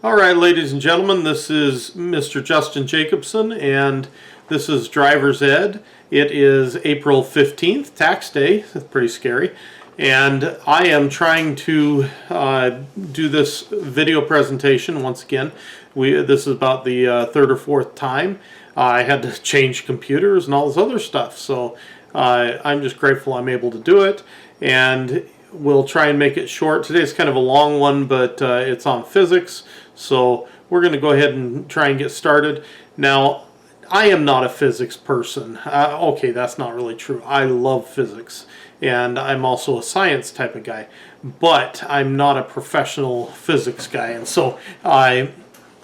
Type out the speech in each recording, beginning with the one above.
All right, ladies and gentlemen, this is Mr. Justin Jacobson, and this is Driver's Ed. It is April 15th, tax day. Pretty scary. And I am trying to do this video presentation once again. This is about the third or fourth time. I had to change computers and all this other stuff, so I'm just grateful I'm able to do it. And we'll try and make it short. Today's kind of a long one, but it's on physics, so we're going to go ahead and try and get started. Now, I am not a physics person. Okay, that's not really true. I love physics, and I'm also a science type of guy, but I'm not a professional physics guy, and so a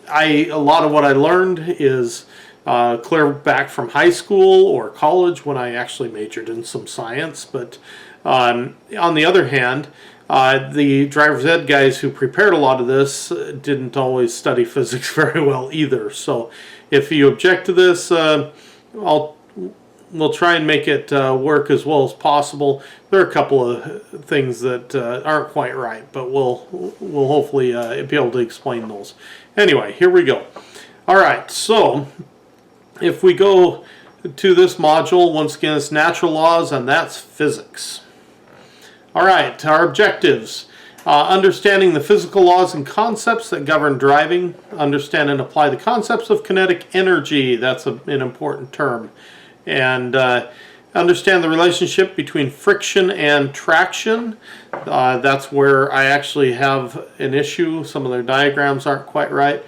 lot of what I learned is clear back from high school or college when I actually majored in some science. But on the other hand, the driver's ed guys who prepared a lot of this didn't always study physics very well either. So if you object to this, we'll try and make it work as well as possible. There are a couple of things that aren't quite right, but we'll hopefully be able to explain those. Anyway, here we go. All right, so if we go to this module, once again, it's natural laws, and that's physics. All right, our objectives. Understanding the physical laws and concepts that govern driving. Understand and apply the concepts of kinetic energy. That's an important term. And understand the relationship between friction and traction. That's where I actually have an issue. Some of their diagrams aren't quite right.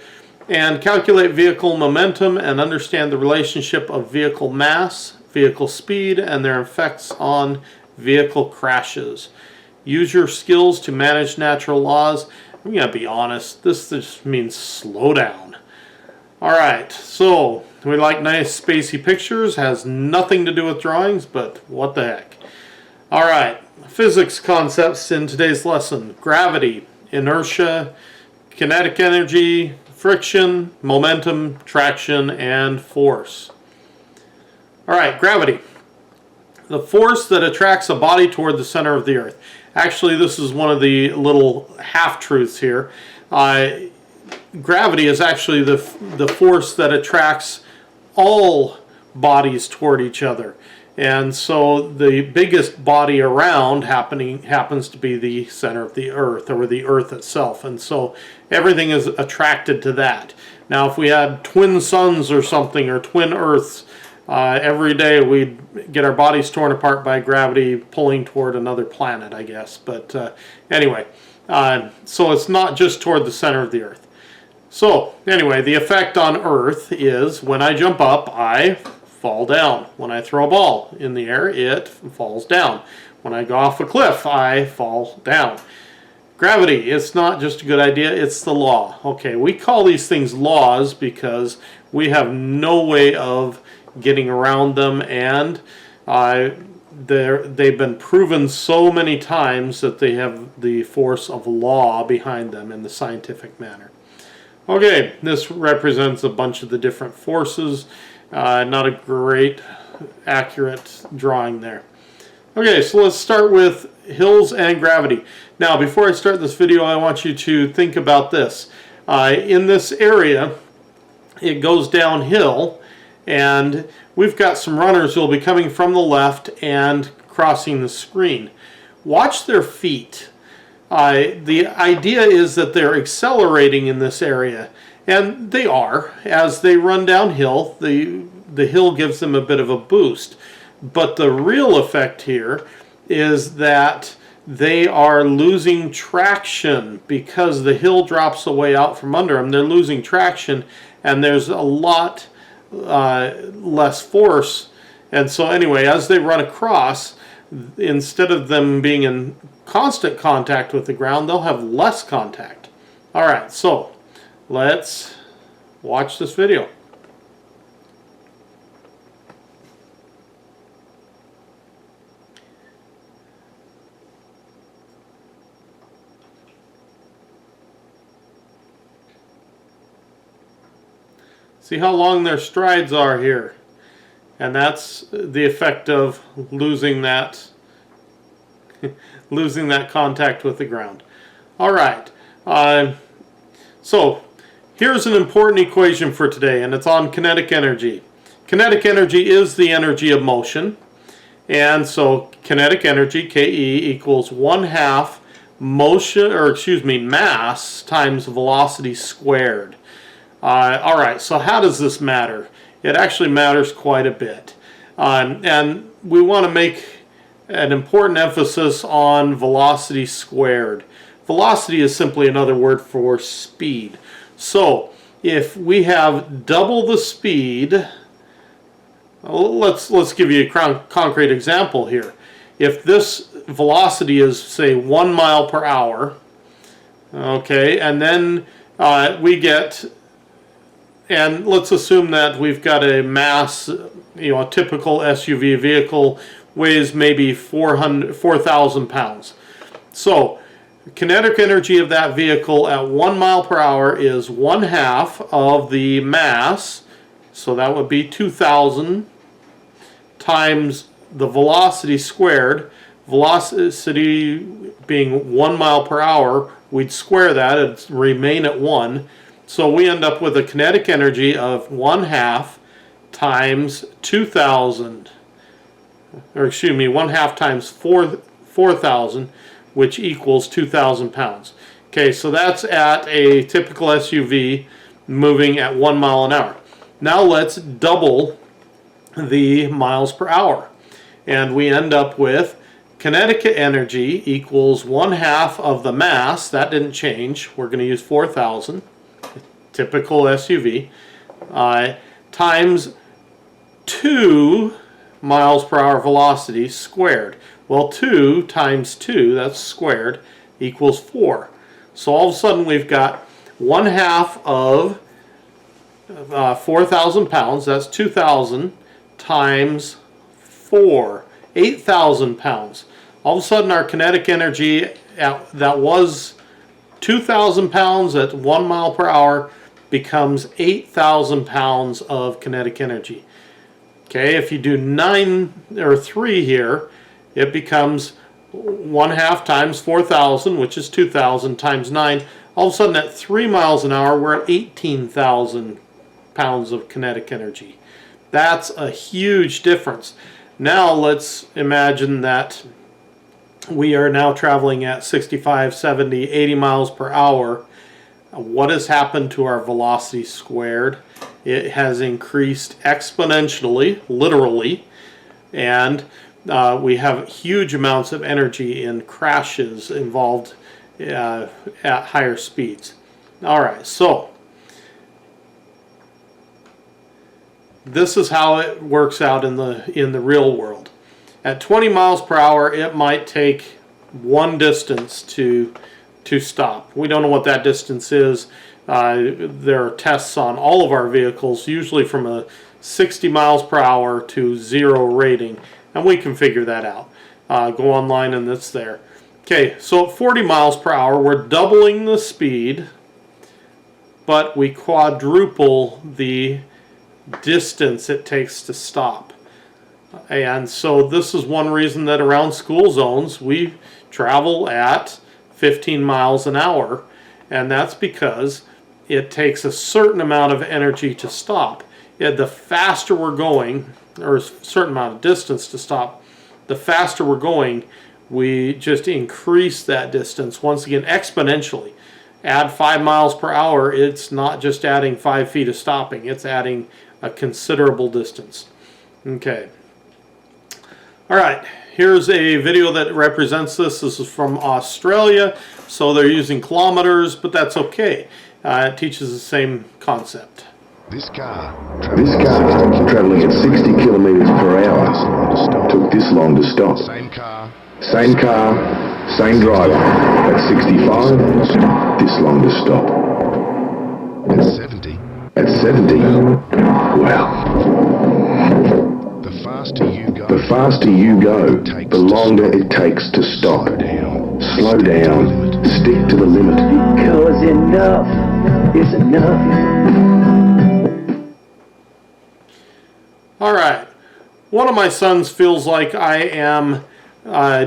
And calculate vehicle momentum and understand the relationship of vehicle mass, vehicle speed, and their effects on vehicle crashes. Use your skills to manage natural laws. I'm going to be honest, this just means slow down. Alright, so we like nice spacey pictures, has nothing to do with drawings, but what the heck. Alright, physics concepts in today's lesson. Gravity, inertia, kinetic energy, friction, momentum, traction, and force. Alright, gravity. The force that attracts a body toward the center of the earth. Actually, this is one of the little half-truths here. Gravity is actually the force that attracts all bodies toward each other. And so the biggest body around happens to be the center of the earth, or the earth itself. And so everything is attracted to that. Now, if we had twin suns or something, or twin earths, every day we'd get our bodies torn apart by gravity pulling toward another planet, I guess. But anyway, so it's not just toward the center of the earth. So anyway, the effect on Earth is when I jump up, I fall down. When I throw a ball in the air, it falls down. When I go off a cliff, I fall down. Gravity, it's not just a good idea, it's the law. Okay, we call these things laws because we have no way of getting around them, and they've been proven so many times that they have the force of law behind them in the scientific manner. Okay, this represents a bunch of the different forces. Not a great accurate drawing there. Okay, so let's start with hills and gravity. Now, before I start this video, I want you to think about this. In this area, it goes downhill, and we've got some runners who will be coming from the left and crossing the screen. Watch their feet. The idea is that they're accelerating in this area, and they are. As they run downhill, the hill gives them a bit of a boost. But the real effect here is that they are losing traction because the hill drops away out from under them. They're losing traction, and there's a lot less force. And so anyway, as they run across, instead of them being in constant contact with the ground, they'll have less contact. Alright, so let's watch this video. See how long their strides are here. And that's the effect of losing that contact with the ground. All right. So here's an important equation for today, and it's on kinetic energy. Kinetic energy is the energy of motion, and so kinetic energy, Ke, equals 1/2 motion, or excuse me, mass times velocity squared. All right, so how does this matter? It actually matters quite a bit, and we want to make an important emphasis on velocity squared. Velocity is simply another word for speed. So if we have double the speed, let's give you a concrete example here. If this velocity is, say, 1 mile per hour, okay, and then we get, and let's assume that we've got a mass, a typical SUV vehicle weighs maybe 4,000 pounds. So kinetic energy of that vehicle at 1 mile per hour is 1/2 of the mass, so that would be 2,000 times the velocity squared. Velocity being 1 mile per hour, we'd square that, it'd remain at 1. So we end up with a kinetic energy of 1/2 times 2,000, or excuse me, 1/2 times 4,000, which equals 2,000 pounds. Okay, so that's at a typical SUV moving at 1 mile an hour. Now let's double the miles per hour, and we end up with kinetic energy equals 1/2 of the mass. That didn't change. We're going to use 4,000, typical SUV, times 2 miles per hour velocity squared. Well, 2 times 2, that's squared, equals 4. So all of a sudden we've got 1/2 of 4,000 pounds, that's 2,000 times 4, 8,000 pounds. All of a sudden our kinetic energy that was 2,000 pounds at 1 mile per hour becomes 8,000 pounds of kinetic energy. Okay, if you do 9 or 3 here, it becomes 1/2 times 4,000, which is 2,000, times 9. All of a sudden at 3 miles an hour, we're at 18,000 pounds of kinetic energy. That's a huge difference. Now let's imagine that we are now traveling at 65, 70, 80 miles per hour. What has happened to our velocity squared? It has increased exponentially, literally, and we have huge amounts of energy in crashes involved at higher speeds. All right, so this is how it works out in the real world. At 20 miles per hour, it might take one distance to stop. We don't know what that distance is. There are tests on all of our vehicles, usually from a 60 miles per hour to 0 rating, and we can figure that out. Go online and it's there. Okay, so at 40 miles per hour, we're doubling the speed, but we quadruple the distance it takes to stop. And so this is one reason that around school zones we travel at 15 miles an hour, and that's because it takes a certain amount of energy to stop. The faster we're going, or a certain amount of distance to stop, the faster we're going, we just increase that distance, once again, exponentially. Add 5 miles per hour, it's not just adding 5 feet of stopping, it's adding a considerable distance. Okay. All right, here's a video that represents this. This is from Australia, so they're using kilometers, but that's okay. It teaches the same concept. This car travelling at 60 kilometres per hour took this long to stop. Same car, same driver. At 65, this long to stop. At 70, well. The faster you go, the longer it takes to stop. Slow down. Stick to the limit. Because enough is enough. All right. One of my sons feels like I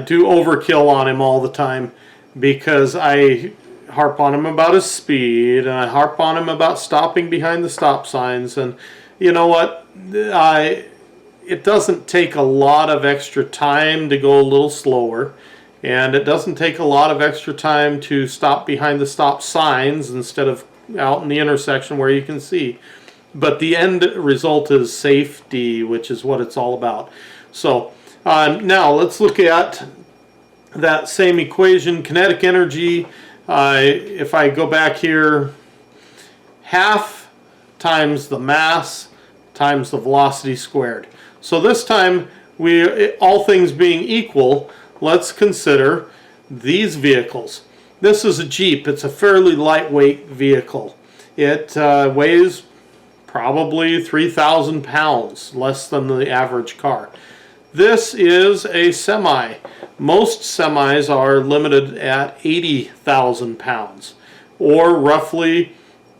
do overkill on him all the time because I harp on him about his speed, and I harp on him about stopping behind the stop signs. And you know what? It doesn't take a lot of extra time to go a little slower, and it doesn't take a lot of extra time to stop behind the stop signs instead of out in the intersection where you can see. But the end result is safety, which is what it's all about. So now let's look at that same equation, kinetic energy. If I go back here, half times the mass times the velocity squared. So this time, all things being equal, let's consider these vehicles. This is a Jeep. It's a fairly lightweight vehicle. It weighs probably 3,000 pounds, less than the average car. This is a semi. Most semis are limited at 80,000 pounds, or roughly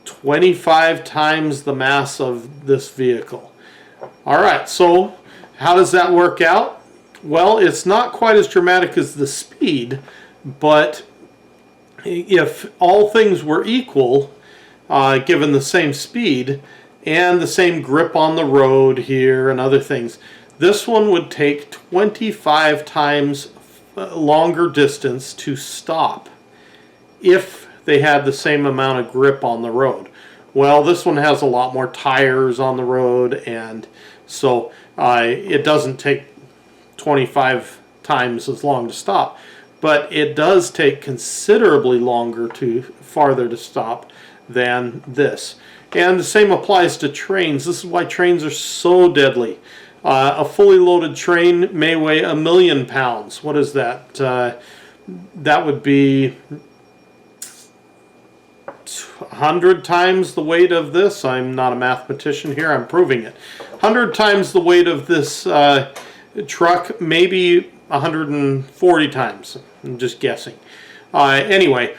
25 times the mass of this vehicle. All right, so how does that work out? Well, it's not quite as dramatic as the speed, but if all things were equal, given the same speed and the same grip on the road here and other things, this one would take 25 times longer distance to stop if they had the same amount of grip on the road. Well, this one has a lot more tires on the road, and so it doesn't take 25 times as long to stop, but it does take considerably farther to stop than this. And the same applies to trains. This is why trains are so deadly. A fully loaded train may weigh 1,000,000 pounds. What is that? That would be 100 times the weight of this. I'm not a mathematician here, I'm proving it. 100 times the weight of this truck, maybe 140 times. I'm just guessing. Anyway,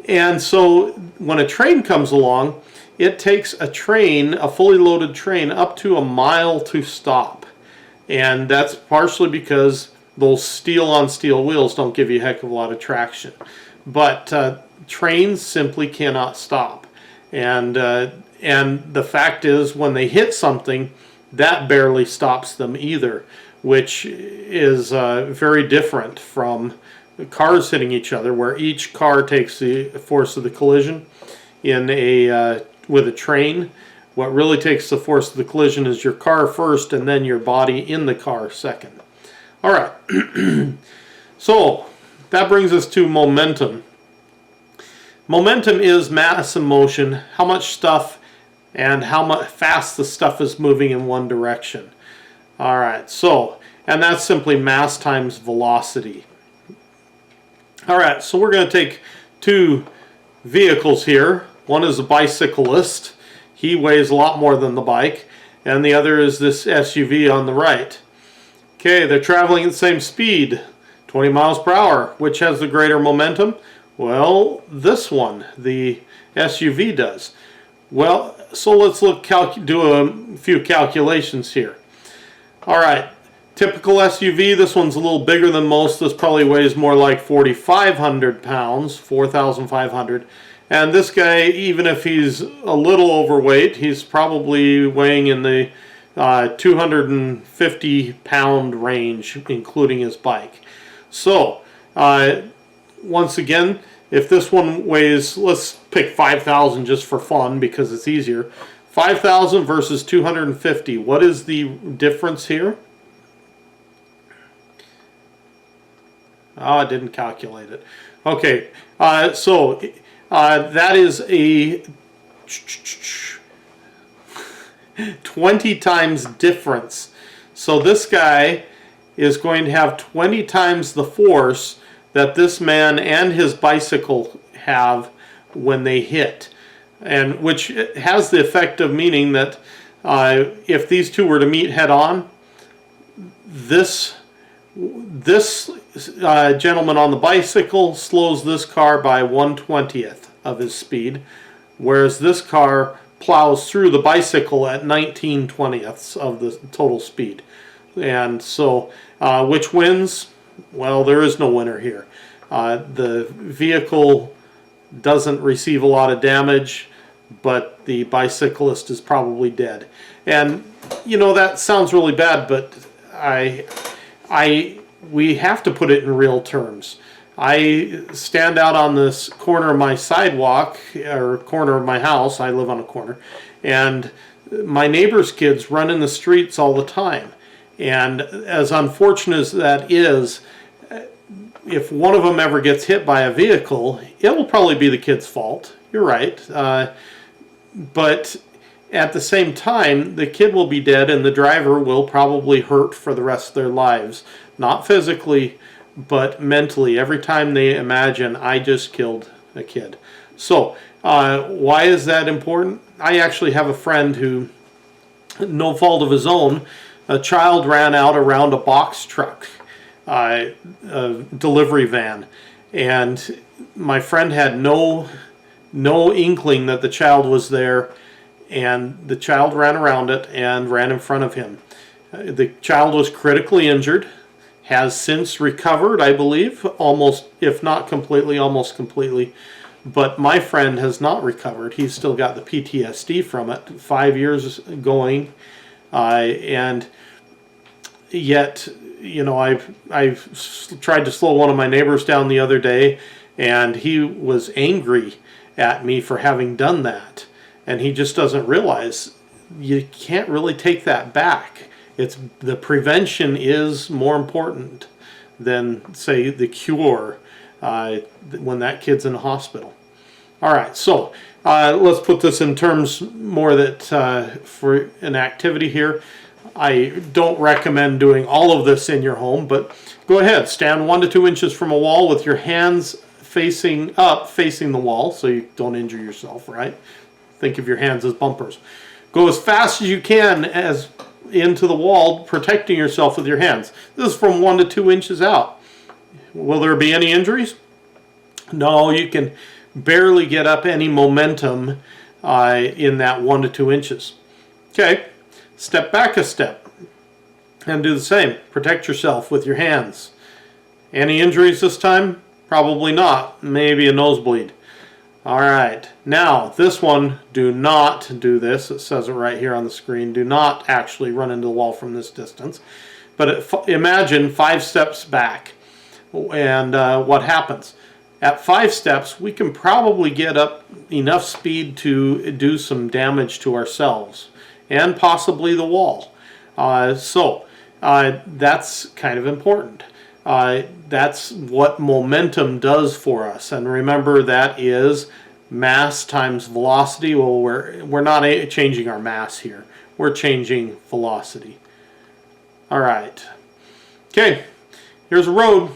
and so when a train comes along, it takes a fully loaded train, up to a mile to stop. And that's partially because those steel-on-steel wheels don't give you a heck of a lot of traction. But trains simply cannot stop. And the fact is, when they hit something, that barely stops them either, which is very different from cars hitting each other, where each car takes the force of the collision. With a train, what really takes the force of the collision is your car first, and then your body in the car second. All right. So that brings us to momentum. Momentum is mass and motion, how much stuff and how fast the stuff is moving in one direction. All right, so, and that's simply mass times velocity. All right, so we're going to take two vehicles here. One is a bicyclist. He weighs a lot more than the bike. And the other is this SUV on the right. Okay, they're traveling at the same speed, 20 miles per hour. Which has the greater momentum? Well, this one, the SUV does. Well, so let's do a few calculations here. All right, typical SUV, this one's a little bigger than most. This probably weighs more like 4,500 pounds, 4,500. And this guy, even if he's a little overweight, he's probably weighing in the 250-pound range, including his bike. So, once again, if this one weighs, let's pick 5,000 just for fun because it's easier. 5,000 versus 250. What is the difference here? Oh, I didn't calculate it. Okay, so that is a 20 times difference. So this guy is going to have 20 times the force that this man and his bicycle have when they hit, and which has the effect of meaning that if these two were to meet head on, this gentleman on the bicycle slows this car by 1/20th of his speed, whereas this car plows through the bicycle at 19/20ths of the total speed. And so which wins? Well, there is no winner here. The vehicle doesn't receive a lot of damage, but the bicyclist is probably dead. And you know, that sounds really bad, but we have to put it in real terms. I stand out on this corner of my sidewalk, or corner of my house. I live on a corner, and my neighbor's kids run in the streets all the time. And as unfortunate as that is, if one of them ever gets hit by a vehicle, it will probably be the kid's fault. You're right. But at the same time, the kid will be dead and the driver will probably hurt for the rest of their lives. Not physically, but mentally. Every time they imagine, I just killed a kid. So, why is that important? I actually have a friend who, no fault of his own, a child ran out around a box truck, a delivery van, and my friend had no inkling that the child was there, and the child ran around it and ran in front of him. The child was critically injured, has since recovered, I believe, almost, if not completely, almost completely. But my friend has not recovered. He's still got the PTSD from it, 5 years going, and yet, you know, I've tried to slow one of my neighbors down the other day, and he was angry at me for having done that, and he just doesn't realize you can't really take that back. It's the prevention is more important than, say, the cure when that kid's in the hospital. All right, so let's put this in terms more that for an activity here. I don't recommend doing all of this in your home, but go ahead, stand 1 to 2 inches from a wall with your hands facing up, facing the wall, so you don't injure yourself, right? Think of your hands as bumpers. Go as fast as you can as into the wall, protecting yourself with your hands. This is from 1 to 2 inches out. Will there be any injuries? No, you can barely get up any momentum in that 1 to 2 inches. Okay, step back a step and do the same. Protect yourself with your hands. Any injuries this time? Probably not. Maybe a nosebleed. All right, now this one, do not do this. It says it right here on the screen. Do not actually run into the wall from this distance. But imagine 5 steps back, and what happens? At 5 steps, we can probably get up enough speed to do some damage to ourselves and possibly the wall. So that's kind of important. That's what momentum does for us. And remember, that is mass times velocity. Well, we're not changing our mass here. We're changing velocity. All right. Okay, here's a road.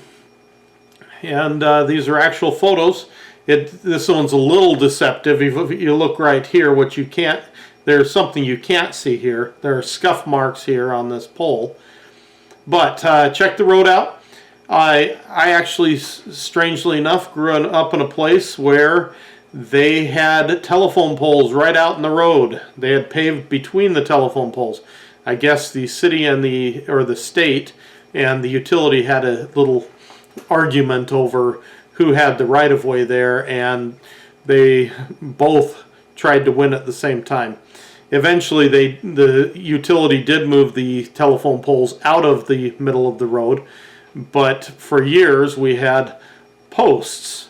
And these are actual photos. This one's a little deceptive. If you look right here, there's something you can't see here. There are scuff marks here on this pole. But check the road out. I actually, strangely enough, grew up in a place where they had telephone poles right out in the road. They had paved between the telephone poles. I guess the city and the state and the utility had a little argument over who had the right-of-way there, and they both tried to win at the same time. Eventually, the utility did move the telephone poles out of the middle of the road, but for years we had posts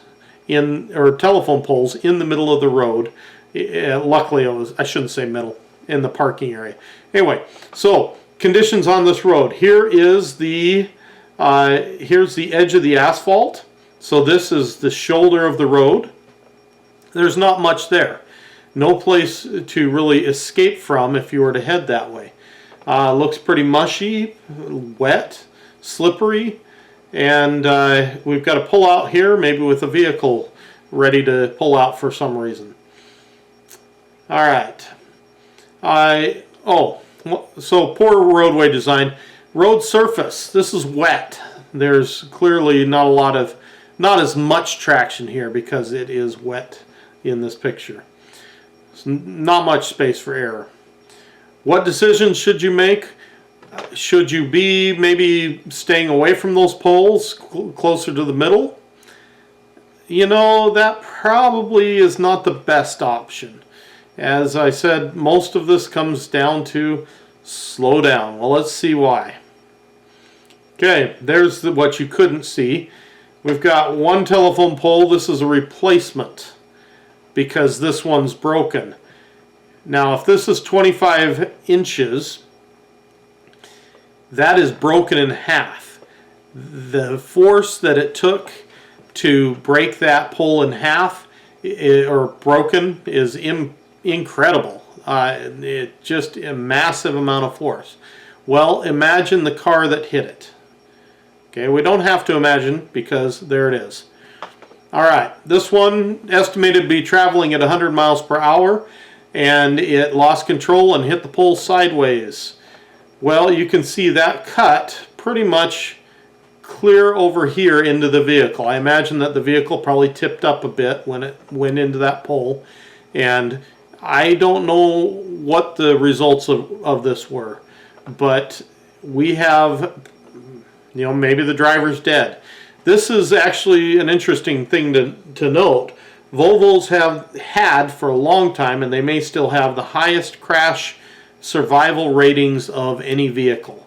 or telephone poles in the middle of the road. Luckily, I shouldn't say middle, in the parking area. Anyway, so conditions on this road. Here's the edge of the asphalt. So this is the shoulder of the road. There's not much there. No place to really escape from if you were to head that way. Looks pretty mushy, wet, slippery, and we've got to pull out here, maybe with a vehicle ready to pull out for some reason. All right. So poor roadway design. Road surface. This is wet. There's clearly not as much traction here because it is wet in this picture. Not much space for error. What decisions should you make? Should you be maybe staying away from those poles, closer to the middle? you know, that probably is not the best option. As I said, most of this comes down to slow down. Well, let's see why. Okay, there's what you couldn't see. We've got one telephone pole. This is a replacement because this one's broken. Now, if this is 25 inches, that is broken in half. The force that it took to break that pole in half or broken is incredible. It just a massive amount of force. Well, imagine the car that hit it. Okay, we don't have to imagine because there it is. All right, this one estimated to be traveling at 100 miles per hour, and it lost control and hit the pole sideways. Well, you can see that cut pretty much clear over here into the vehicle. I imagine that the vehicle probably tipped up a bit when it went into that pole, and I don't know what the results of this were, but we have, you know, maybe the driver's dead. This is actually an interesting thing to note. Volvos have had for a long time, and they may still have, the highest crash survival ratings of any vehicle.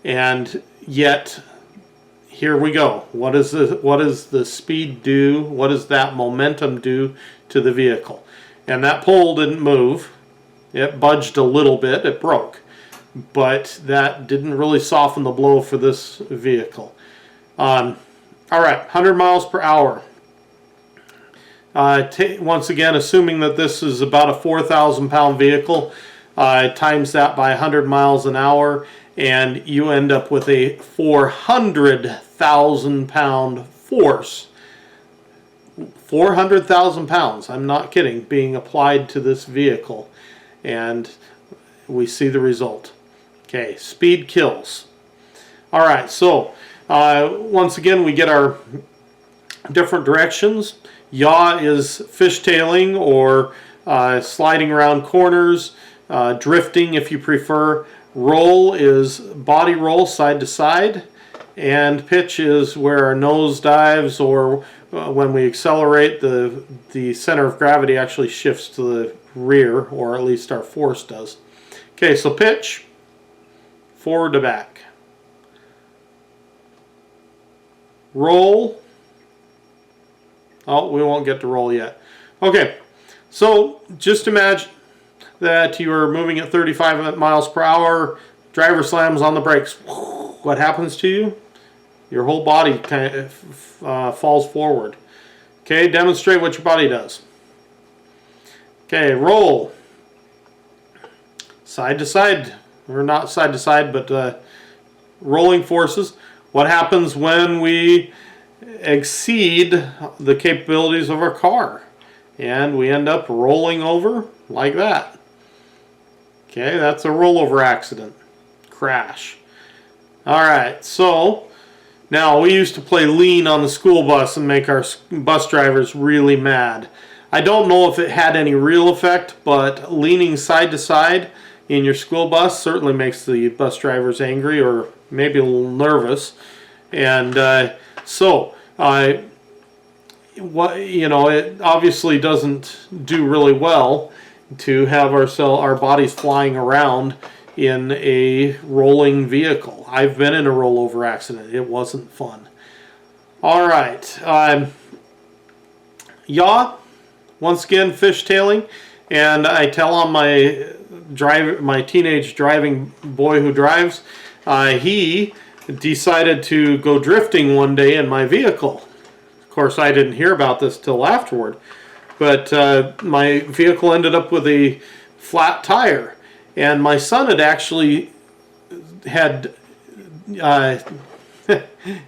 And yet, here we go. What does the speed do? What does that momentum do to the vehicle? And that pole didn't move. It budged a little bit. It broke. But that didn't really soften the blow for this vehicle. All right, 100 miles per hour. Once again, assuming that this is about a 4,000-pound vehicle, times that by 100 miles an hour, and you end up with a 400,000-pound force. 400,000 pounds, I'm not kidding, being applied to this vehicle. And we see the result. Okay, speed kills. All right, so once again, we get our different directions. Yaw is fishtailing or sliding around corners, drifting if you prefer. Roll is body roll side to side, and pitch is where our nose dives, or when we accelerate, the center of gravity actually shifts to the rear, or at least our force does. Okay, so pitch, forward to back. Roll. Oh, we won't get to roll yet. Okay, so just imagine that you are moving at 35 miles per hour, driver slams on the brakes. What happens to you? Your whole body kind of falls forward. Okay, demonstrate what your body does. Okay, roll. Side to side, or not side to side, but rolling forces. What happens when we exceed the capabilities of our car? And we end up rolling over like that. Okay, that's a rollover accident. Crash. Alright, so now we used to play lean on the school bus and make our bus drivers really mad. I don't know if it had any real effect, but leaning side to side in your school bus certainly makes the bus drivers angry, or maybe a little nervous. And it obviously doesn't do really well to have our bodies flying around in a rolling vehicle. I've been in a rollover accident. It wasn't fun. All right. Yaw, once again, fishtailing, and I tell on my teenage driving boy who drives, he decided to go drifting one day in my vehicle. Of course, I didn't hear about this till afterward, but my vehicle ended up with a flat tire, and my son had actually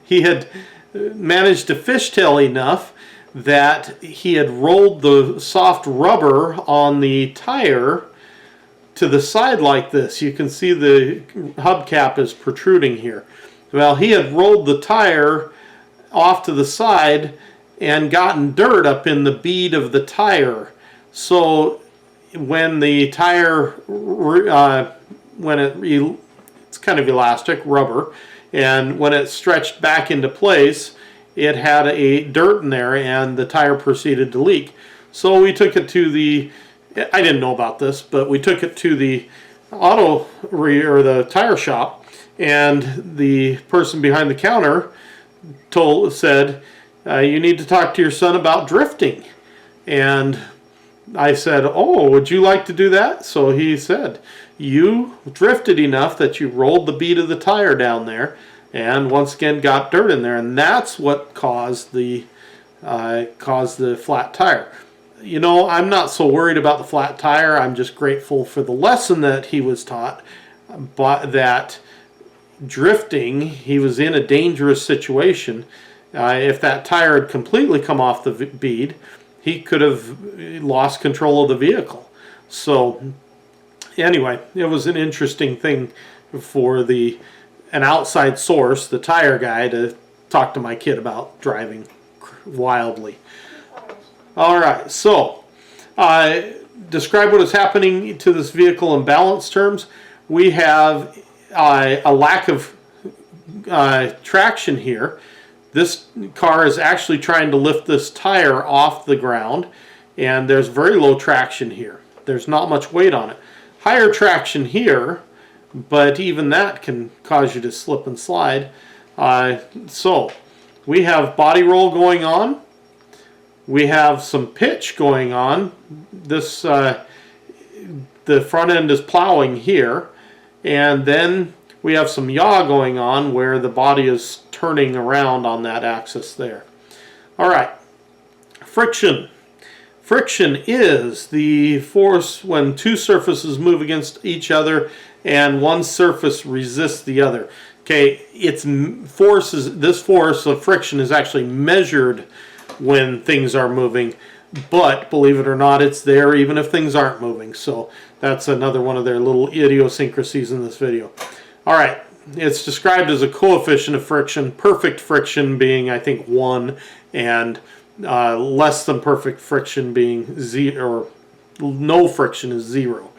he had managed to fishtail enough that he had rolled the soft rubber on the tire to the side like this. You can see the hubcap is protruding here. Well, he had rolled the tire off to the side and gotten dirt up in the bead of the tire. So when the tire, it's kind of elastic, rubber, and when it stretched back into place, it had a dirt in there and the tire proceeded to leak. So we took it to I didn't know about this, but we took it to the the tire shop, and the person behind the counter said, you need to talk to your son about drifting. And I said, oh, would you like to do that? So he said, you drifted enough that you rolled the bead of the tire down there and once again got dirt in there, and that's what caused the flat tire. You know, I'm not so worried about the flat tire. I'm just grateful for the lesson that he was taught, but that drifting, he was in a dangerous situation. If that tire had completely come off the bead, he could have lost control of the vehicle. So anyway, it was an interesting thing for an outside source, the tire guy, to talk to my kid about driving wildly. All right, so describe what is happening to this vehicle in balance terms. We have a lack of traction here. This car is actually trying to lift this tire off the ground, and there's very low traction here. There's not much weight on it. Higher traction here, but even that can cause you to slip and slide. So we have body roll going on. We have some pitch going on. This the front end is plowing here, and then we have some yaw going on where the body is turning around on that axis there. All right, friction. Friction is the force when two surfaces move against each other and one surface resists the other. Okay, this force of friction is actually measured when things are moving, but believe it or not, it's there even if things aren't moving. So that's another one of their little idiosyncrasies in this video. All right, it's described as a coefficient of friction, perfect friction being, I think, 1, and less than perfect friction being 0, or no friction is 0.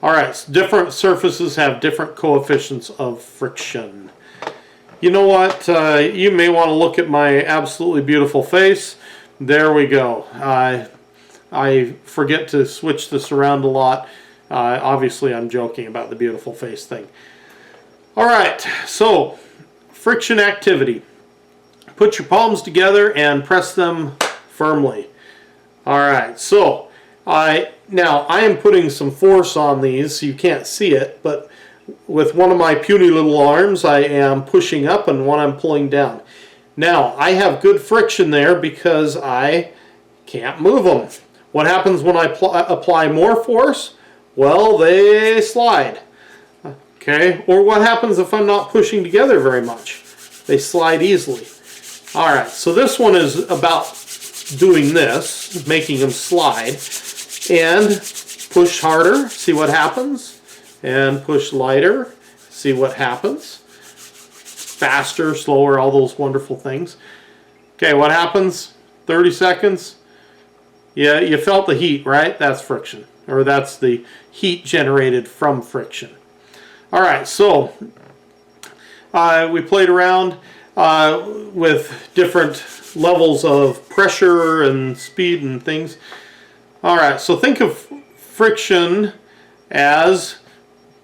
All right, so different surfaces have different coefficients of friction. You know what? You may want to look at my absolutely beautiful face. There we go. I forget to switch this around a lot. Obviously, I'm joking about the beautiful face thing. All right, so friction activity. Put your palms together and press them firmly. All right, so now I am putting some force on these, so you can't see it, but with one of my puny little arms, I am pushing up and one I'm pulling down. Now, I have good friction there because I can't move them. What happens when I apply more force? Well, they slide. Okay, or what happens if I'm not pushing together very much? They slide easily. All right, so this one is about doing this, making them slide, and push harder, see what happens, and push lighter, see what happens, faster, slower, all those wonderful things. Okay, what happens? 30 seconds. Yeah, you felt the heat, right? That's friction, or that's the heat generated from friction. All right, so we played around with different levels of pressure and speed and things. All right, so think of friction as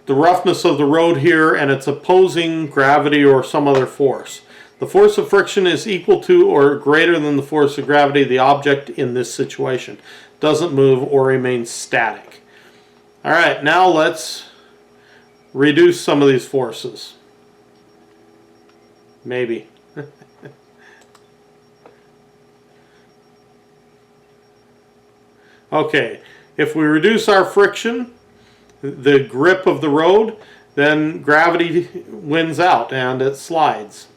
the roughness of the road here and its opposing gravity or some other force. The force of friction is equal to or greater than the force of gravity of the object in this situation. Doesn't move or remain static. All right, now let's reduce some of these forces. Maybe. Okay, if we reduce our friction, the grip of the road, then gravity wins out and it slides.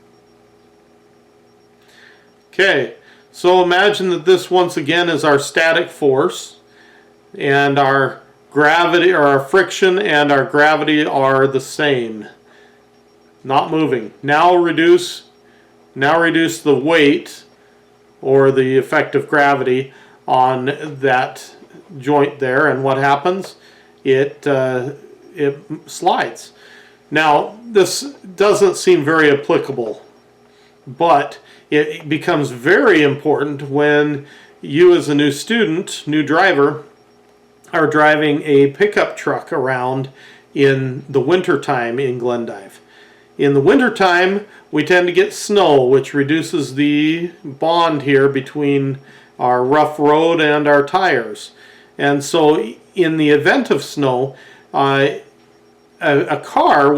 Okay, so imagine that this once again is our static force, and our gravity, or our friction and our gravity are the same, not moving. Now reduce the weight or the effect of gravity on that joint there, and what happens? It slides. Now this doesn't seem very applicable, but it becomes very important when you as a new student, new driver, are driving a pickup truck around in the wintertime in Glendive. In the wintertime, we tend to get snow, which reduces the bond here between our rough road and our tires. And so in the event of snow, a car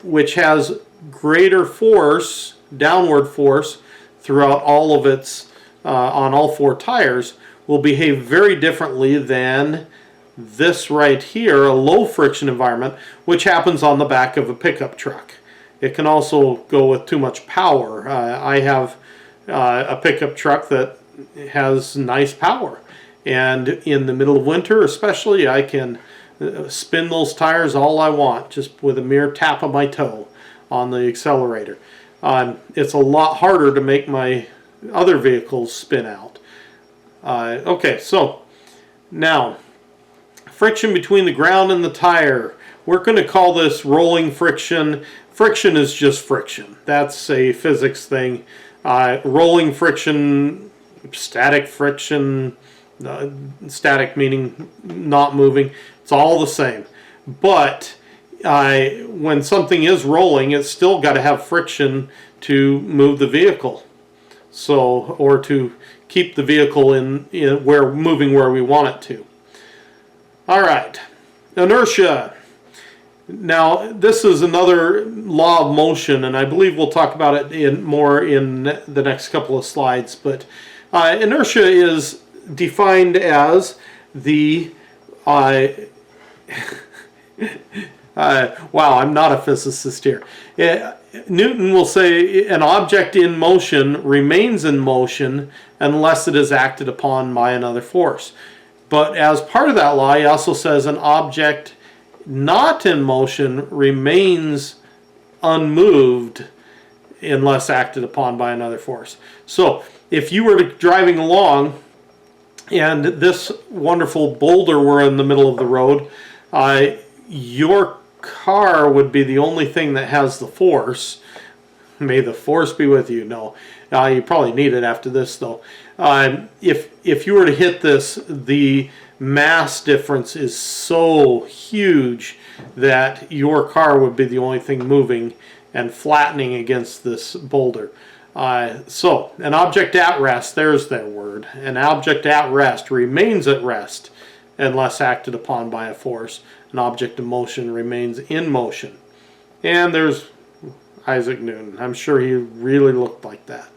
which has greater force, downward force, throughout all of its, on all four tires, will behave very differently than this right here, a low friction environment, which happens on the back of a pickup truck. It can also go with too much power. I have a pickup truck that has nice power, and in the middle of winter especially, I can spin those tires all I want just with a mere tap of my toe on the accelerator. It's a lot harder to make my other vehicles spin out. Okay, so now friction between the ground and the tire. We're going to call this rolling friction. Friction is just friction. That's a physics thing. Rolling friction, static friction, static meaning not moving. It's all the same. But when something is rolling, it's still got to have friction to move the vehicle. So, or to keep the vehicle in moving where we want it to. All right, inertia. Now, this is another law of motion, and I believe we'll talk about it more in the next couple of slides. But inertia is defined as the wow, I'm not a physicist here. Newton will say an object in motion remains in motion unless it is acted upon by another force. But as part of that law, he also says an object not in motion remains unmoved unless acted upon by another force. So if you were driving along and this wonderful boulder were in the middle of the road, your car would be the only thing that has the force. May the force be with you. No, you probably need it after this though. If you were to hit this, the mass difference is so huge that your car would be the only thing moving and flattening against this boulder. So an object at rest, there's their word. An object at rest remains at rest unless acted upon by a force. An object in motion remains in motion. And there's Isaac Newton. I'm sure he really looked like that.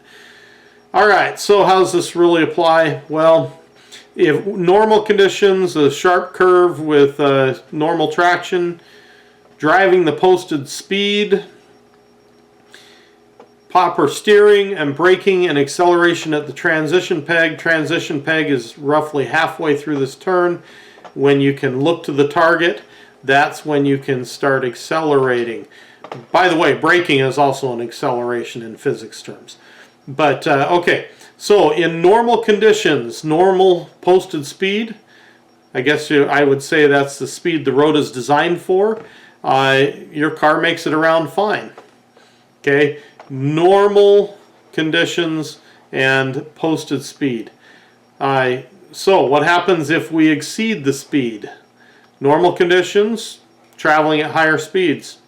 All right, so how does this really apply? Well, if normal conditions, a sharp curve with normal traction, driving the posted speed, proper steering and braking and acceleration at the transition peg. Transition peg is roughly halfway through this turn. When you can look to the target, that's when you can start accelerating. By the way, braking is also an acceleration in physics terms. But okay, so in normal conditions, normal posted speed, I guess I would say that's the speed the road is designed for. Your car makes it around fine. Okay, normal conditions and posted speed. So what happens if we exceed the speed? Normal conditions, traveling at higher speeds.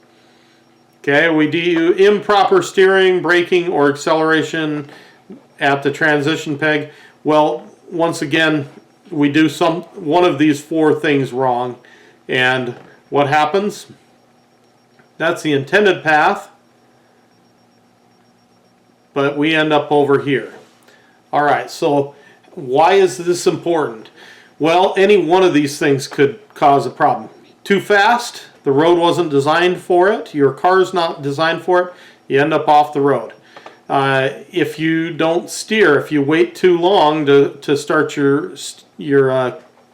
Okay, we do improper steering, braking, or acceleration at the transition peg. Well, once again, we do one of these four things wrong. And what happens? That's the intended path, but we end up over here. All right, so why is this important? Well, any one of these things could cause a problem. Too fast, the road wasn't designed for it, your car's not designed for it, you end up off the road. If you don't steer, if you wait too long to start your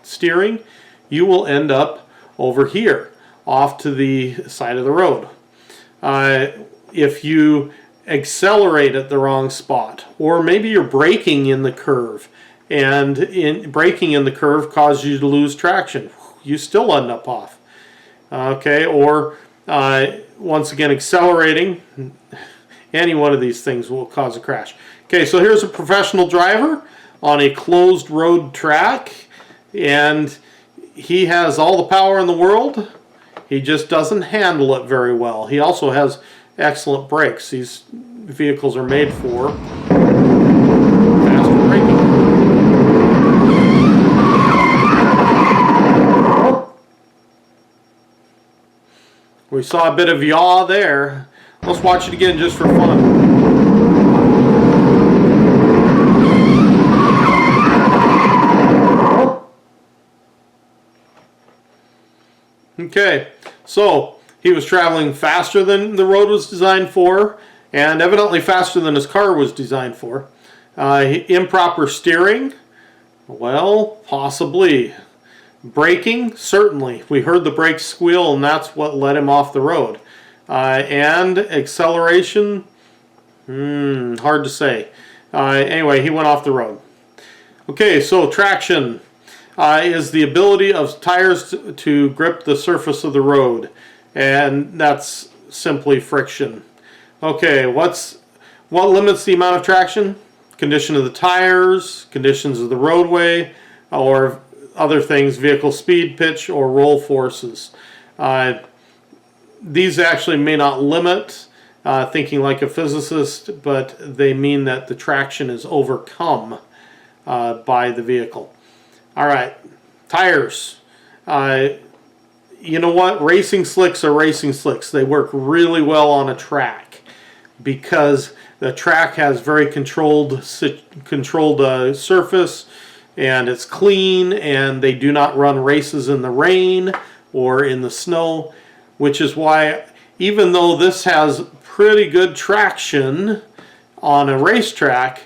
steering, you will end up over here, off to the side of the road. If you accelerate at the wrong spot, or maybe you're braking in the curve, and braking in the curve causes you to lose traction, you still end up off. Okay, or once again accelerating, any one of these things will cause a crash. Okay, so here's a professional driver on a closed road track, and he has all the power in the world. He just doesn't handle it very well. He also has excellent brakes. These vehicles are made for fast braking. We saw a bit of yaw there. Let's watch it again just for fun. Okay, so he was traveling faster than the road was designed for, and evidently faster than his car was designed for. Improper steering? Well, possibly. Braking? Certainly. We heard the brakes squeal, and that's what led him off the road. And acceleration? Hard to say. Anyway, he went off the road. Okay, so traction is the ability of tires to grip the surface of the road, and that's simply friction. Okay, what limits the amount of traction? Condition of the tires, conditions of the roadway, or other things, vehicle speed, pitch, or roll forces. These actually may not limit, thinking like a physicist, but they mean that the traction is overcome by the vehicle. All right, tires. You know what? Racing slicks are racing slicks. They work really well on a track because the track has very controlled surface, and it's clean, and they do not run races in the rain or in the snow, which is why even though this has pretty good traction on a racetrack,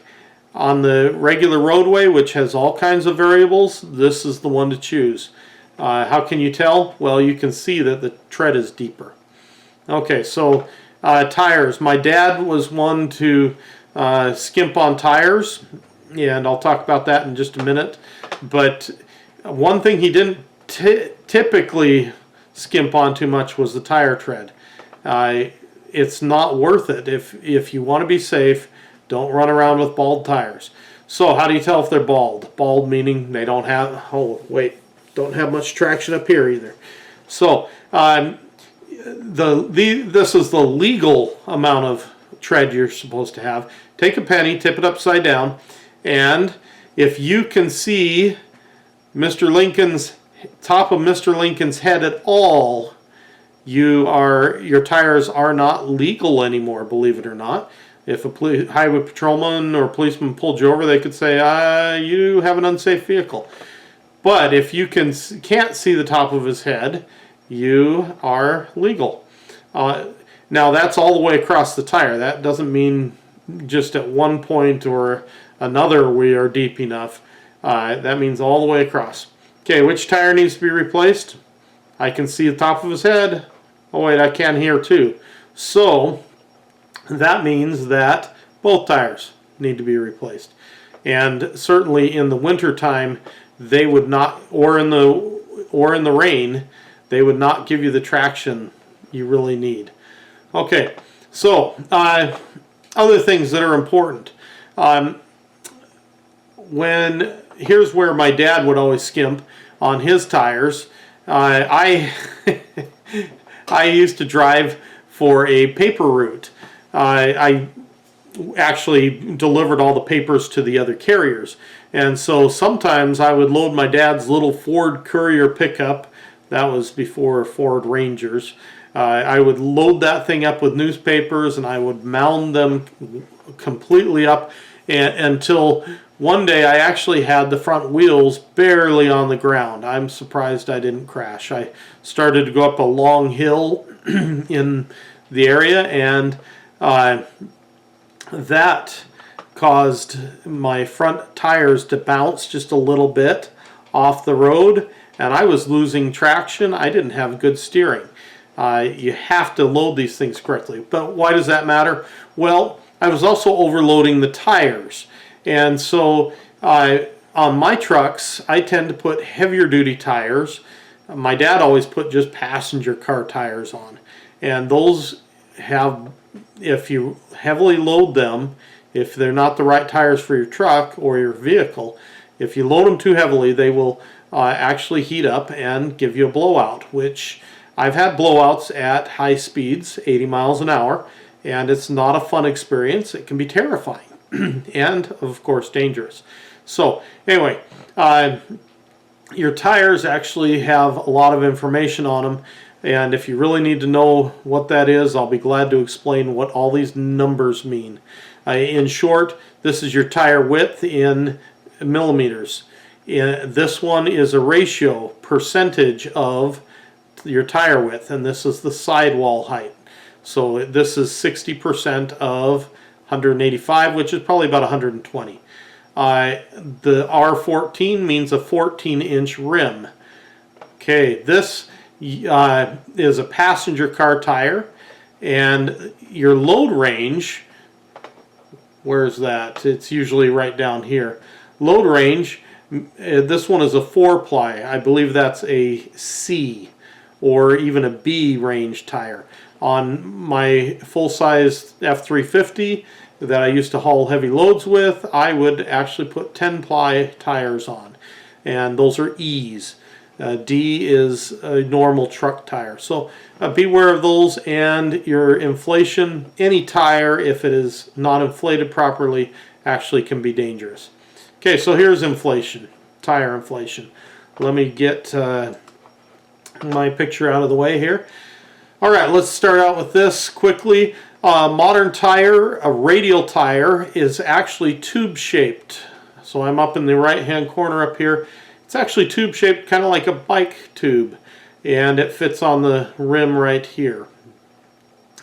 on the regular roadway, which has all kinds of variables, this is the one to choose. How can you tell? Well, you can see that the tread is deeper. Okay, so tires. My dad was one to skimp on tires, and I'll talk about that in just a minute. But one thing he didn't typically skimp on too much was the tire tread. It's not worth it. If you want to be safe, don't run around with bald tires. So how do you tell if they're bald? Bald meaning they don't have, don't have much traction up here either. So this is the legal amount of tread you're supposed to have. Take a penny, tip it upside down, and if you can see Mr. Lincoln's top of Mr. Lincoln's head at all, your tires are not legal anymore, believe it or not. If a highway patrolman or policeman pulled you over, they could say, you have an unsafe vehicle. But if you can't see the top of his head, you are legal. Now that's all the way across the tire. That doesn't mean just at one point or another we are deep enough. That means all the way across. Okay, which tire needs to be replaced? I can see the top of his head. Oh wait, I can here too. So that means that both tires need to be replaced. And certainly in the winter time, they would not, or in the rain, they would not give you the traction you really need. Okay, so other things that are important. Here's where my dad would always skimp on his tires. I used to drive for a paper route. I actually delivered all the papers to the other carriers, and so sometimes I would load my dad's little Ford Courier pickup. That was before Ford Rangers. I would load that thing up with newspapers, and I would mound them completely up until one day I actually had the front wheels barely on the ground. I'm surprised I didn't crash. I started to go up a long hill in the area, and that caused my front tires to bounce just a little bit off the road, and I was losing traction. I didn't have good steering. You have to load these things correctly. But why does that matter? Well, I was also overloading the tires. And so on my trucks, I tend to put heavier duty tires. My dad always put just passenger car tires on. And those have, if you heavily load them, if they're not the right tires for your truck or your vehicle, if you load them too heavily, they will actually heat up and give you a blowout, which I've had blowouts at high speeds, 80 miles an hour, and it's not a fun experience. It can be terrifying and, of course, dangerous. So, anyway, your tires actually have a lot of information on them, and if you really need to know what that is, I'll be glad to explain what all these numbers mean. In short, this is your tire width in millimeters. This one is a ratio, percentage of your tire width, and this is the sidewall height. So this is 60% of 185, which is probably about 120. The R14 means a 14-inch rim. Okay, this is a passenger car tire, and your load range, where's that? It's usually right down here. Load range, this one is a 4-ply. I believe that's a C or even a B range tire. On my full-size F350 that I used to haul heavy loads with, I would actually put 10-ply tires on, and those are E's. D is a normal truck tire. So beware of those, and your inflation. Any tire, if it is not inflated properly, actually can be dangerous. Okay, so here's inflation, tire inflation. Let me get my picture out of the way here. All right, let's start out with this quickly. Modern tire, a radial tire, is actually tube-shaped. So I'm up in the right-hand corner up here. It's actually tube-shaped, kind of like a bike tube, and it fits on the rim right here.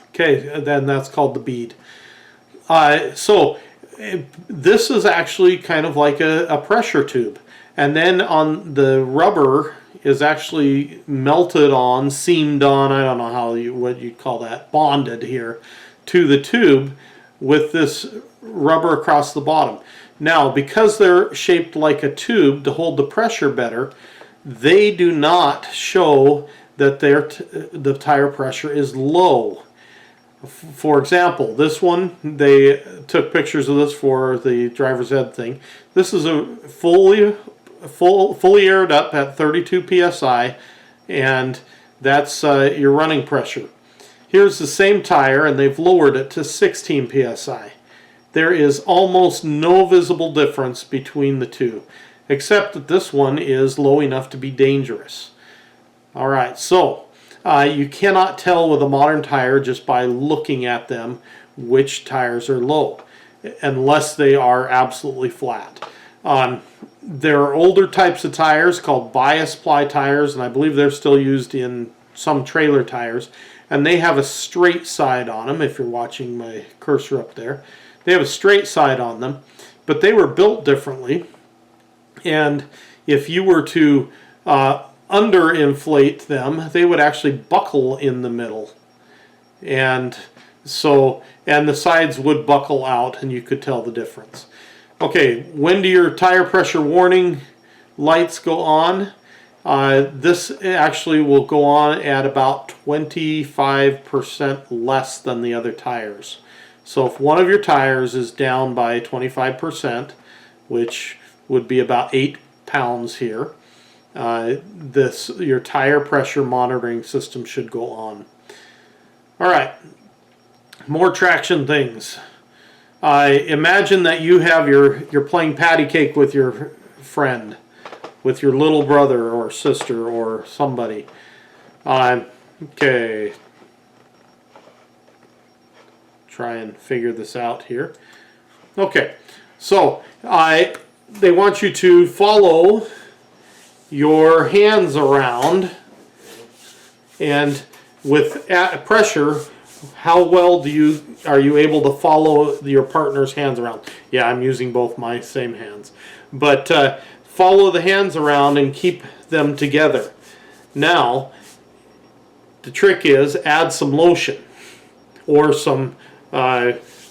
Okay, then that's called the bead. So this is actually kind of like a pressure tube, and then on the rubber is actually melted on, seamed on, I don't know what you'd call that, bonded here to the tube with this rubber across the bottom. Now, because they're shaped like a tube to hold the pressure better, they do not show that the tire pressure is low. For example, this one, they took pictures of this for the driver's ed thing. This is a fully aired up at 32 psi, and that's your running pressure. Here's the same tire, and they've lowered it to 16 psi. There is almost no visible difference between the two, except that this one is low enough to be dangerous. All right, so you cannot tell with a modern tire just by looking at them which tires are low, unless they are absolutely flat. There are older types of tires called bias ply tires, and I believe they're still used in some trailer tires, and they have a straight side on them. If you're watching my cursor up there, they have a straight side on them, but they were built differently, and if you were to underinflate them, they would actually buckle in the middle, and the sides would buckle out, and you could tell the difference. Okay, when do your tire pressure warning lights go on? This actually will go on at about 25% less than the other tires. So if one of your tires is down by 25%, which would be about 8 pounds here, your tire pressure monitoring system should go on. All right, more traction things. Imagine that you're playing patty cake with your friend, with your little brother or sister or somebody. Okay, try and figure this out here. Okay, so they want you to follow your hands around, and with pressure, how well are you able to follow your partner's hands around? Yeah, I'm using both my same hands, but follow the hands around and keep them together. Now, the trick is add some lotion or some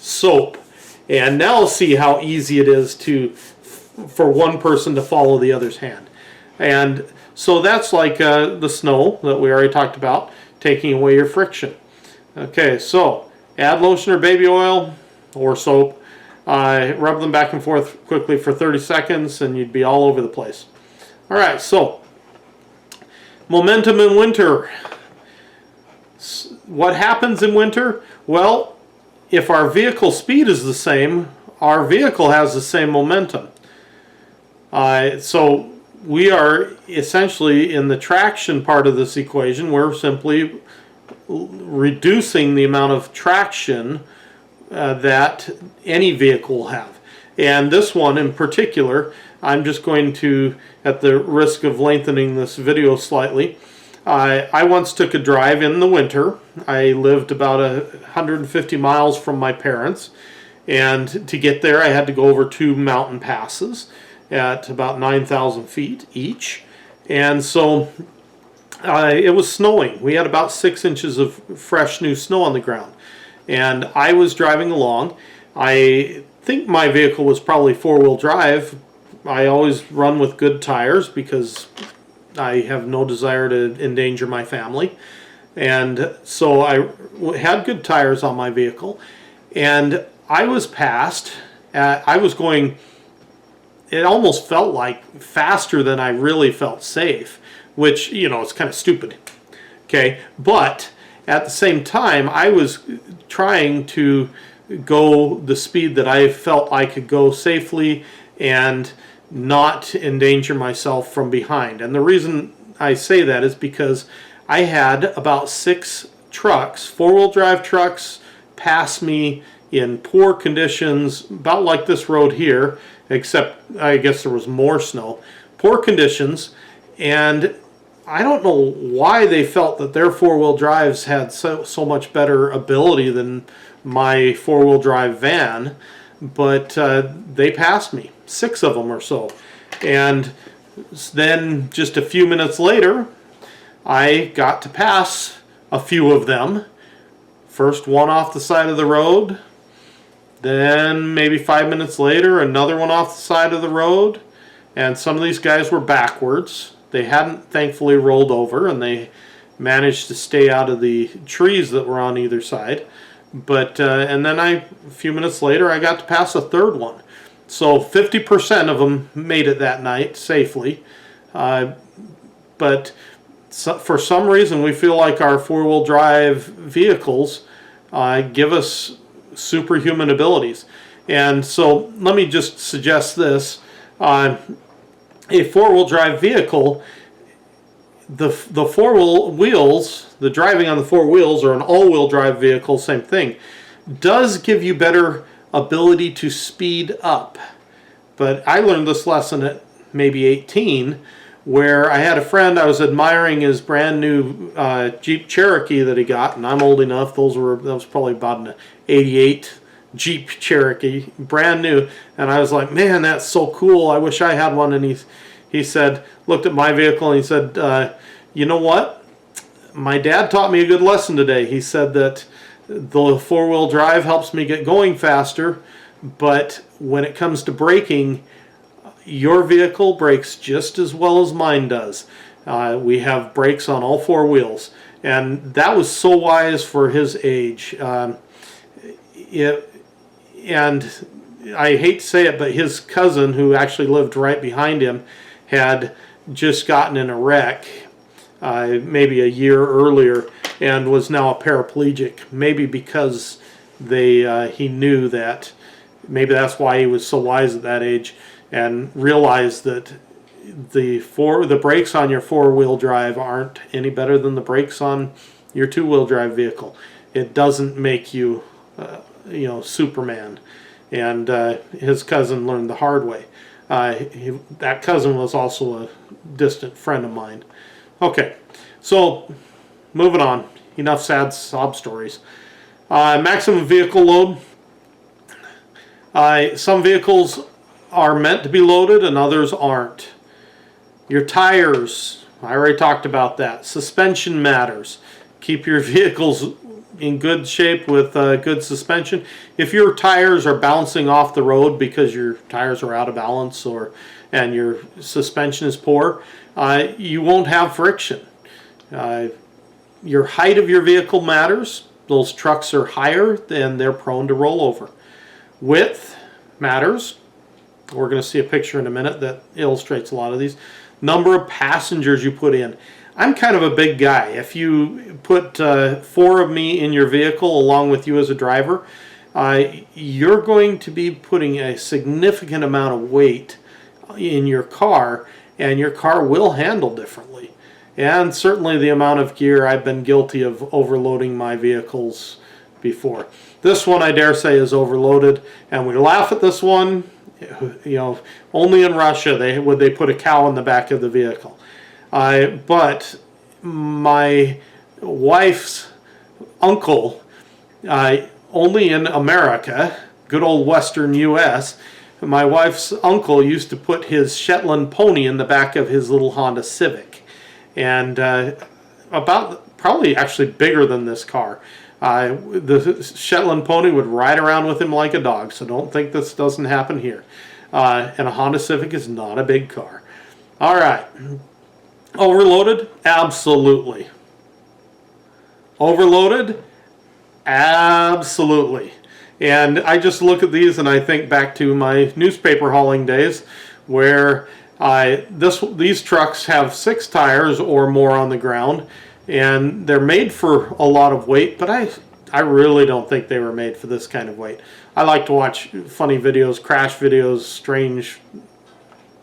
soap, and now see how easy it is for one person to follow the other's hand. And so that's like the snow that we already talked about, taking away your friction. Okay, so add lotion or baby oil or soap, Rub them back and forth quickly for 30 seconds and you'd be all over the place. All right, so momentum in winter. What happens in winter? Well, if our vehicle speed is the same, our vehicle has the same momentum. So we are essentially in the traction part of this equation. We're simply reducing the amount of traction that any vehicle will have. And this one in particular, I'm just going to, at the risk of lengthening this video slightly, I once took a drive in the winter. I lived about 150 miles from my parents, and to get there I had to go over 2 mountain passes at about 9,000 feet each. And so it was snowing. We had about 6 inches of fresh new snow on the ground. And I was driving along. I think my vehicle was probably 4-wheel drive. I always run with good tires because I have no desire to endanger my family. And so I had good tires on my vehicle. And I was passed. I was going, it almost felt like faster than I really felt safe, which, you know, it's kind of stupid. Okay, but at the same time, I was trying to go the speed that I felt I could go safely and not endanger myself from behind. And the reason I say that is because I had about 6 trucks, 4-wheel drive trucks, pass me in poor conditions, about like this road here, except I guess there was more snow. Poor conditions, and I don't know why they felt that their 4-wheel drives had so much better ability than my 4-wheel drive van, but they passed me, 6 of them or so. And then just a few minutes later, I got to pass a few of them. First one off the side of the road, then maybe 5 minutes later, another one off the side of the road, and some of these guys were backwards. They hadn't thankfully rolled over, and they managed to stay out of the trees that were on either side. But and then a few minutes later, I got to pass a third one. So 50% of them made it that night safely. But for some reason, we feel like our 4-wheel drive vehicles give us superhuman abilities. And so let me just suggest this. A 4-wheel drive vehicle, the 4 wheels, the driving on the 4 wheels, or an all-wheel drive vehicle, same thing, does give you better ability to speed up. But I learned this lesson at maybe 18, where I had a friend, I was admiring his brand new Jeep Cherokee that he got, and I'm old enough, that was probably about an 88 Jeep Cherokee, brand new, and I was like, man, that's so cool, I wish I had one. And he said, looked at my vehicle and he said, you know what, my dad taught me a good lesson today. He said that the 4-wheel drive helps me get going faster, but when it comes to braking, your vehicle brakes just as well as mine does. We have brakes on all 4 wheels, and that was so wise for his age. And I hate to say it, but his cousin, who actually lived right behind him, had just gotten in a wreck maybe a year earlier and was now a paraplegic, maybe because he knew that, maybe that's why he was so wise at that age, and realized that the brakes on your 4-wheel drive aren't any better than the brakes on your 2-wheel drive vehicle. It doesn't make you Superman. And his cousin learned the hard way. That cousin was also a distant friend of mine. Okay, so moving on. Enough sad sob stories. Maximum vehicle load. Some vehicles are meant to be loaded and others aren't. Your tires, I already talked about that. Suspension matters. Keep your vehicles in good shape with good suspension. If your tires are bouncing off the road because your tires are out of balance and your suspension is poor, you won't have friction. Your height of your vehicle matters. Those trucks are higher and they're prone to rollover. Width matters. We're going to see a picture in a minute that illustrates a lot of these. Number of passengers you put in. I'm kind of a big guy. If you put 4 of me in your vehicle along with you as a driver, you're going to be putting a significant amount of weight in your car, and your car will handle differently. And certainly the amount of gear, I've been guilty of overloading my vehicles before. This one, I dare say, is overloaded, and we laugh at this one. You know, only in Russia would they put a cow in the back of the vehicle. But my wife's uncle, only in America, good old Western U.S., my wife's uncle used to put his Shetland pony in the back of his little Honda Civic. And about, probably actually bigger than this car. The Shetland pony would ride around with him like a dog, so don't think this doesn't happen here. And a Honda Civic is not a big car. All right. Overloaded? Absolutely. Overloaded? Absolutely. And I just look at these and I think back to my newspaper hauling days where these trucks have 6 tires or more on the ground, and they're made for a lot of weight, but I really don't think they were made for this kind of weight. I like to watch funny videos, crash videos, strange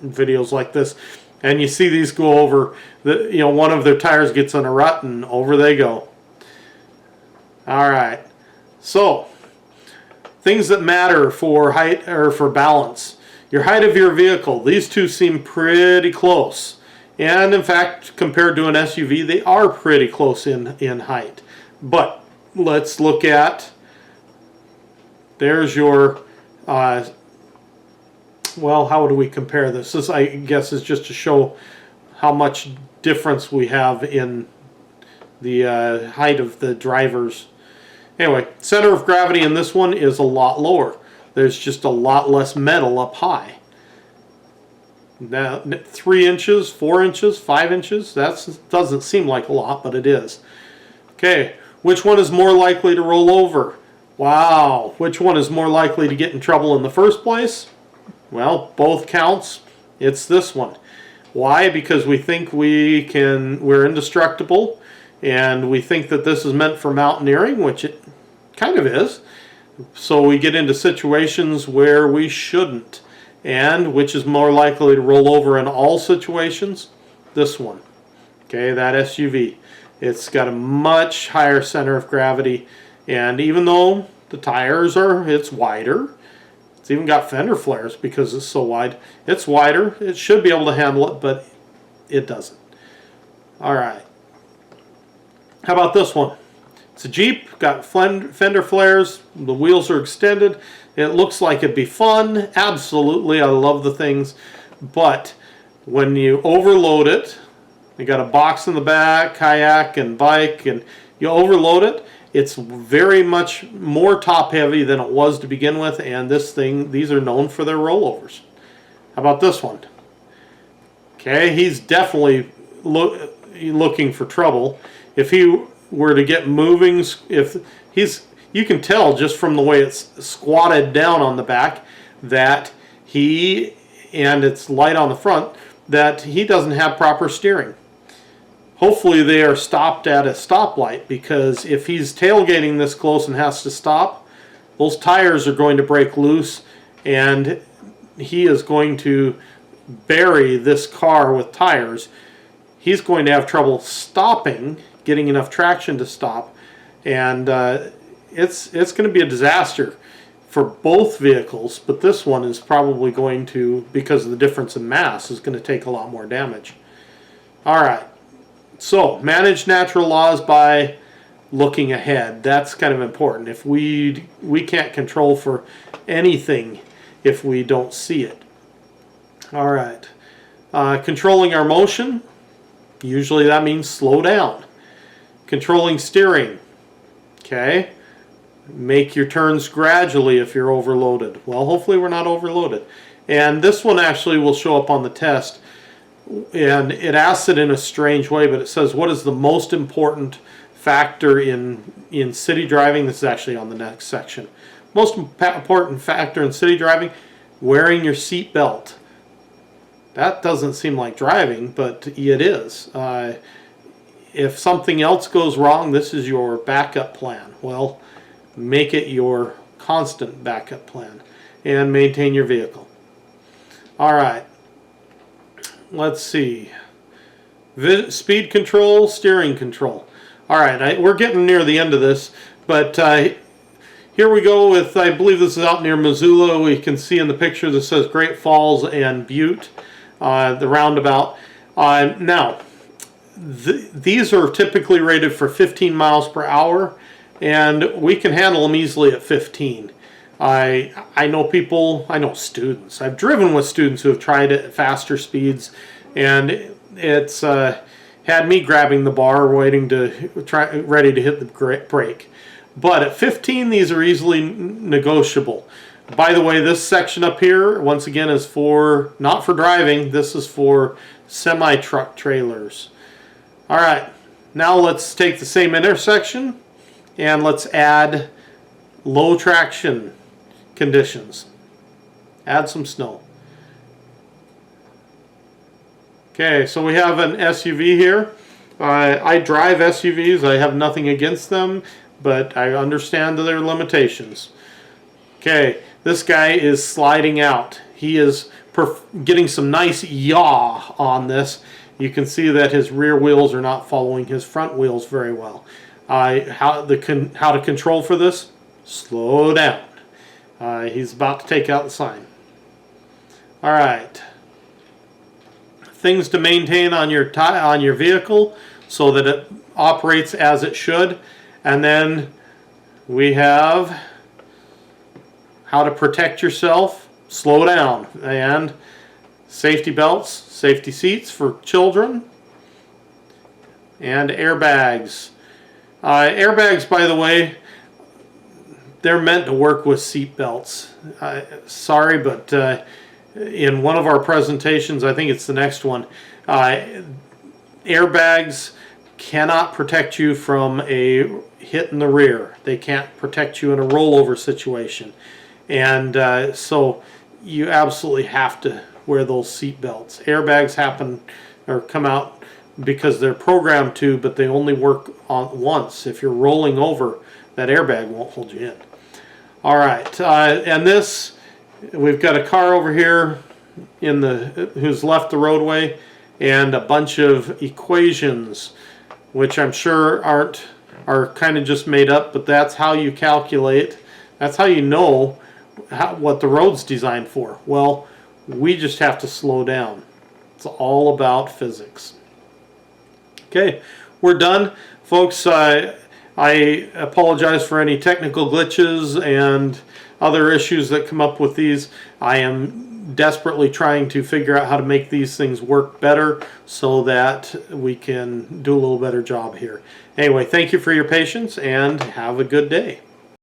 videos like this, and you see these go over, one of their tires gets in a rut and over they go. All right, so things that matter for height or for balance. Your height of your vehicle, these two seem pretty close. And in fact, compared to an SUV, they are pretty close in height. But let's look at, there's your, well, how do we compare this? This, I guess, is just to show how much difference we have in the height of the drivers. Anyway, center of gravity in this one is a lot lower. There's just a lot less metal up high. Now, 3 inches, 4 inches, 5 inches, that doesn't seem like a lot, but it is. Okay, which one is more likely to roll over? Wow, which one is more likely to get in trouble in the first place? Well, both counts. It's this one. Why? Because we think we're indestructible, and we think that this is meant for mountaineering, which it kind of is. So we get into situations where we shouldn't. And which is more likely to roll over in all situations? This one. Okay, that SUV. It's got a much higher center of gravity, and even though the tires it's wider, it's even got fender flares because it's so wide. It's wider. It should be able to handle it, but it doesn't. All right. How about this one? It's a Jeep, got fender flares, the wheels are extended. It looks like it'd be fun. Absolutely, I love the things. But when you overload it, you got a box in the back, kayak and bike, and you overload it, it's very much more top heavy than it was to begin with, and these are known for their rollovers. How about this one? Okay, he's definitely looking for trouble. If he were to get moving, you can tell just from the way it's squatted down on the back that and it's light on the front, that he doesn't have proper steering. Hopefully they are stopped at a stoplight, because if he's tailgating this close and has to stop, those tires are going to break loose and he is going to bury this car with tires. He's going to have trouble stopping, getting enough traction to stop, and it's going to be a disaster for both vehicles, but this one is probably going to, because of the difference in mass, is going to take a lot more damage. All right, so manage natural laws by looking ahead. That's kind of important. If we can't control for anything if we don't see it. All right, controlling our motion, usually that means slow down. Controlling steering, okay, make your turns gradually if you're overloaded. Well, hopefully we're not overloaded. And this one actually will show up on the test, and it asks it in a strange way, but it says, what is the most important factor in city driving? This is actually on the next section. Most important factor in city driving: wearing your seat belt. That doesn't seem like driving, but it is. If something else goes wrong, this is your backup plan. Well, make it your constant backup plan and maintain your vehicle. All right, let's see. Speed control, steering control. All right, we're getting near the end of this, but here we go with, I believe this is out near Missoula. We can see in the picture that says Great Falls and Butte, the roundabout. Now, these are typically rated for 15 miles per hour, and we can handle them easily at 15. I know people, I know students. I've driven with students who have tried it at faster speeds, and it's had me grabbing the bar, waiting to ready to hit the brake. But at 15, these are easily negotiable. By the way, this section up here, once again, is for not for driving. This is for semi-truck trailers. All right, now let's take the same intersection and let's add low traction conditions. Add some snow. Okay, so we have an SUV here. I drive SUVs. I have nothing against them, but I understand their limitations. Okay, this guy is sliding out. He is getting some nice yaw on this. You can see that his rear wheels are not following his front wheels very well. How to control for this? Slow down. He's about to take out the sign. All right. Things to maintain on your vehicle so that it operates as it should. And then we have how to protect yourself, slow down, and safety belts, safety seats for children, and airbags. Airbags, by the way, they're meant to work with seat belts. Sorry, but in one of our presentations, I think it's the next one, airbags cannot protect you from a hit in the rear. They can't protect you in a rollover situation. And so you absolutely have to wear those seat belts. Airbags happen or come out because they're programmed to, but they only work on once. If you're rolling over, that airbag won't hold you in. All right, and this, we've got a car over here who's left the roadway, and a bunch of equations, which I'm sure are kind of just made up, but that's how you calculate. That's how you know what the road's designed for. Well, we just have to slow down. It's all about physics. Okay, we're done, folks. I apologize for any technical glitches and other issues that come up with these. I am desperately trying to figure out how to make these things work better so that we can do a little better job here. Anyway, thank you for your patience and have a good day.